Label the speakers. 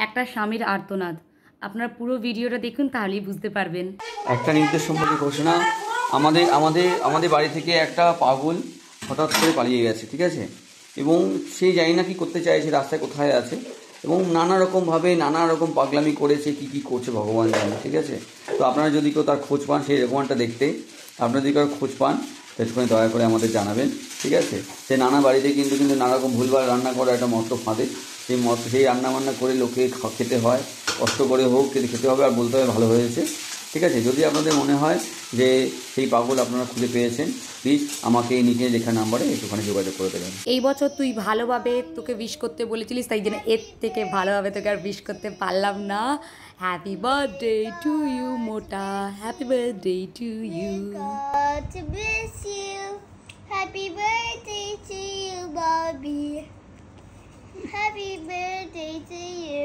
Speaker 1: একটা স্বামীর আর্তনাদ। আপনারা পুরো ভিডিওটা দেখুন, তাহলেই বুঝতে পারবেন।
Speaker 2: একটা নির্দেশ সম্পর্কে ঘোষণা। আমাদের আমাদের আমাদের বাড়ি থেকে একটা পাগল হঠাৎ করে পালিয়ে গেছে, ঠিক আছে? এবং সে জানি না কি করতে চাইছে, রাস্তায় কোথায় আছে, এবং নানা রকমভাবে নানা রকম পাগলামি করেছে, কি করছে ভগবান জানে, ঠিক আছে? তো আপনারা যদি কেউ তার খোঁজ পান, সেই রেকমেন্ডটা দেখতে আপনারা যদি কারো খোঁজ পান, সেখানে দয়া করে আমাদের জানাবেন, ঠিক আছে? সে নানা বাড়িতে কিন্তু নানা রকম ভুলভাল রান্না করা একটা মস্ত ফাঁদে। সেই রান্না বান্না করে লোকে খেতে হয়, কষ্ট করে হোক কিন্তু খেতে হবে, আর বলতে হবে ভালো হয়েছে, ঠিক আছে? যদি আপনাদের মনে হয় যে সেই পাগল আপনারা খুঁজে পেয়েছেন, প্লিজ আমাকে এই নিচে লেখা নাম্বারে একটুখানি যোগাযোগ করে দেবেন।
Speaker 1: এই বছর তুই ভালোভাবে তোকে উইশ করতে বলেছিলিস, তাই জন্য এর থেকে ভালোভাবে তোকে আর উইশ করতে পারলাম না। হ্যাপি বার্থডে টু ইউ মোটা, happy birthday to you.
Speaker 3: God bless you. Happy birthday to you, Bobby. Happy birthday to you.